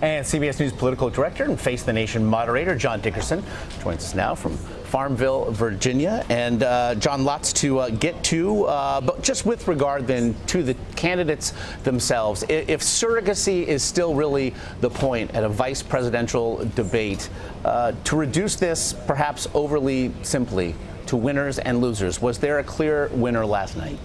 And CBS News political director and Face the Nation moderator John Dickerson joins us now from Farmville, Virginia. And John, lots to get to, but just with regard then to the candidates themselves, if surrogacy is still really the point at a vice presidential debate, to reduce this perhaps overly simply to winners and losers, was there a clear winner last night?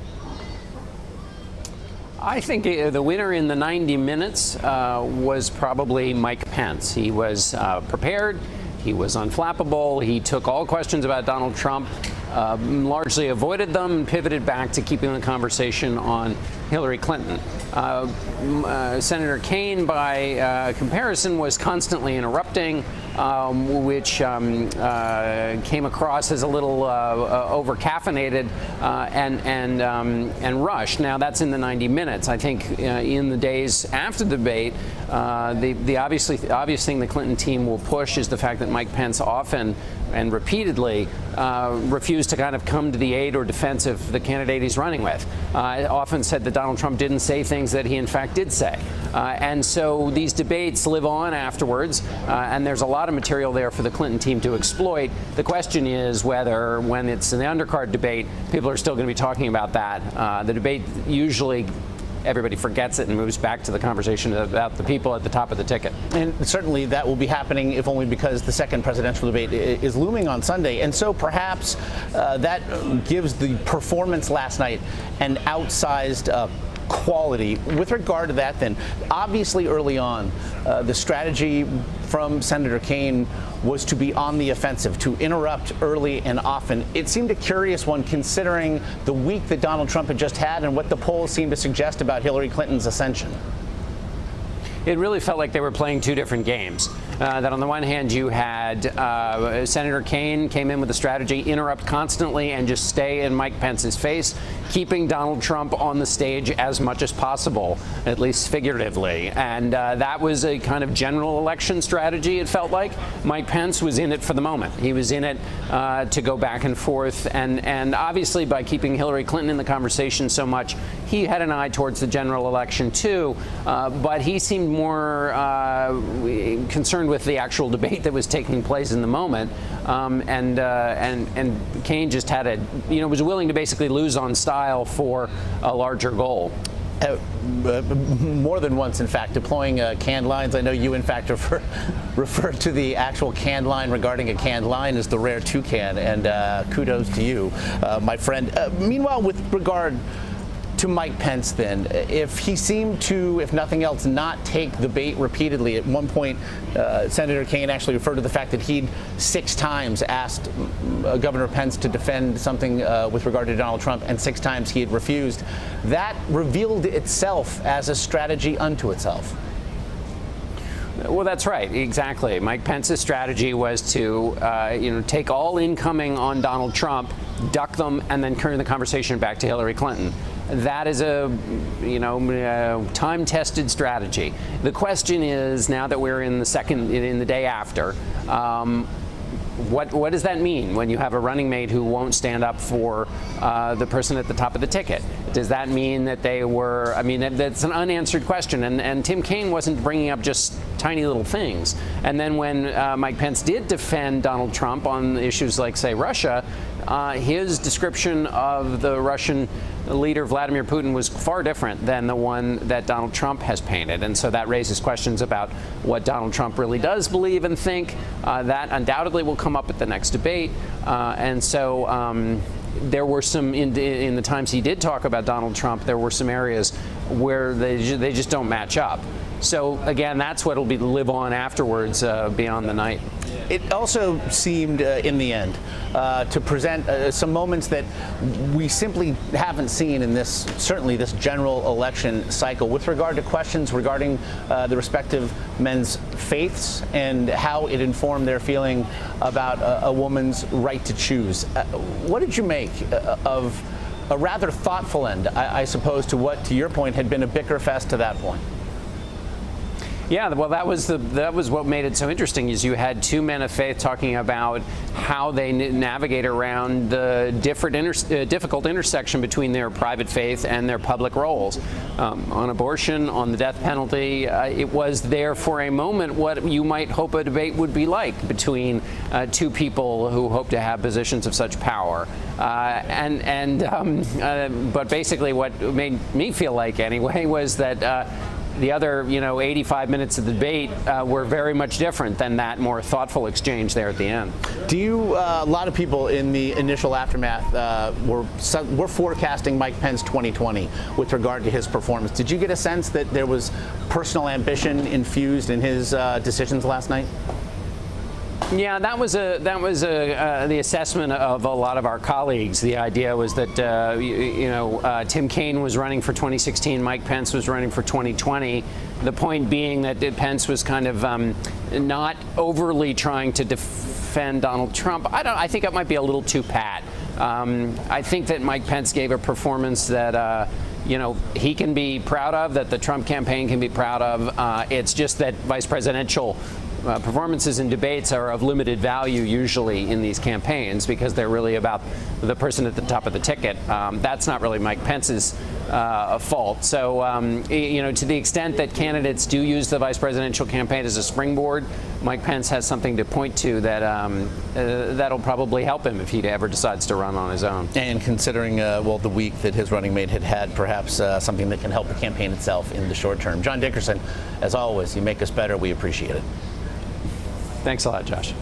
I think the winner in the 90 minutes was probably Mike Pence. He was prepared. He was unflappable. He took all questions about Donald Trump, largely avoided them, and pivoted back to keeping the conversation on Hillary Clinton. Senator Kaine, by comparison, was constantly interrupting, which came across as a little over-caffeinated and rushed. Now, that's in the 90 minutes. I think in the days after the debate, the obvious thing the Clinton team will push is the fact that Mike Pence often and repeatedly refused to kind of come to the aid or defense of the candidate he's running with. Often said that Donald Trump didn't say things that he in fact did say. And so these debates live on afterwards, and there's a lot of material there for the Clinton team to exploit. The question is whether, when it's an undercard debate, people are still going to be talking about that. The debate usually everybody forgets it and moves back to the conversation about the people at the top of the ticket. And certainly that will be happening, if only because the second presidential debate is looming on Sunday. And so perhaps that gives the performance last night an outsized quality. With regard to that, then, obviously early on, the strategy from Senator Kaine was to be on the offensive, to interrupt early and often. It seemed a curious one considering the week that Donald Trump had just had and what the polls seemed to suggest about Hillary Clinton's ascension. It really felt like they were playing two different games. That on the one hand, you had Senator Kaine came in with a strategy, interrupt constantly and just stay in Mike Pence's face, keeping Donald Trump on the stage as much as possible, at least figuratively. And that was a kind of general election strategy, it felt like. Mike Pence was in it for the moment. He was in it to go back and forth. And obviously, by keeping Hillary Clinton in the conversation so much, he had an eye towards the general election, too. But he seemed more concerned with the actual debate that was taking place in the moment, and Kaine just had was willing to basically lose on style for a larger goal. More than once, in fact, deploying canned lines. I know you, in fact, refer to the actual canned line regarding a canned line as the rare toucan, and kudos to you, my friend. Meanwhile, with regard to Mike Pence, then, if he seemed to, if nothing else, not take the bait repeatedly. At one point, Senator Kaine actually referred to the fact that he'd 6 times asked Governor Pence to defend something with regard to Donald Trump, and 6 times he had refused. That revealed itself as a strategy unto itself. Well, that's right. Exactly. Mike Pence's strategy was to, take all incoming on Donald Trump, duck them, and then turn the conversation back to Hillary Clinton. That is a, time-tested strategy. The question is, now that we're in the day after, what does that mean when you have a running mate who won't stand up for the person at the top of the ticket? Does that mean that they were, that's an unanswered question. And Tim Kaine wasn't bringing up just tiny little things. And then when Mike Pence did defend Donald Trump on issues like, say, Russia, his description of the Russian leader, Vladimir Putin, was far different than the one that Donald Trump has painted. And so that raises questions about what Donald Trump really does believe and think. That undoubtedly will come up at the next debate. And so there were some, in the times he did talk about Donald Trump, there were some areas where they just don't match up. So, again, that's what will live on afterwards beyond the night. It also seemed, in the end, to present some moments that we simply haven't seen in certainly this general election cycle with regard to questions regarding the respective men's faiths and how it informed their feeling about a woman's right to choose. What did you make of a rather thoughtful end, I suppose, to what, to your point, had been a bicker fest to that point? Yeah, well, that was what made it so interesting. Is you had two men of faith talking about how they navigate around the difficult intersection between their private faith and their public roles. On abortion, on the death penalty, it was there for a moment what you might hope a debate would be like between two people who hope to have positions of such power. But basically, what made me feel like anyway was that. The other, 85 minutes of the debate were very much different than that more thoughtful exchange there at the end. A lot of people in the initial aftermath were forecasting Mike Pence 2020 with regard to his performance. Did you get a sense that there was personal ambition infused in his decisions last night? Yeah, that was the assessment of a lot of our colleagues. The idea was that Tim Kaine was running for 2016, Mike Pence was running for 2020. The point being that Pence was kind of not overly trying to defend Donald Trump. I think it might be a little too pat. I think that Mike Pence gave a performance that. He can be proud of, that the Trump campaign can be proud of. It's just that vice presidential performances and debates are of limited value usually in these campaigns because they're really about the person at the top of the ticket. That's not really Mike Pence's fault. So, to the extent that candidates do use the vice presidential campaign as a springboard, Mike Pence has something to point to that that'll probably help him if he ever decides to run on his own. And considering, the week that his running mate had perhaps something that can help the campaign itself in the short term. John Dickerson, as always, you make us better. We appreciate it. Thanks a lot, Josh.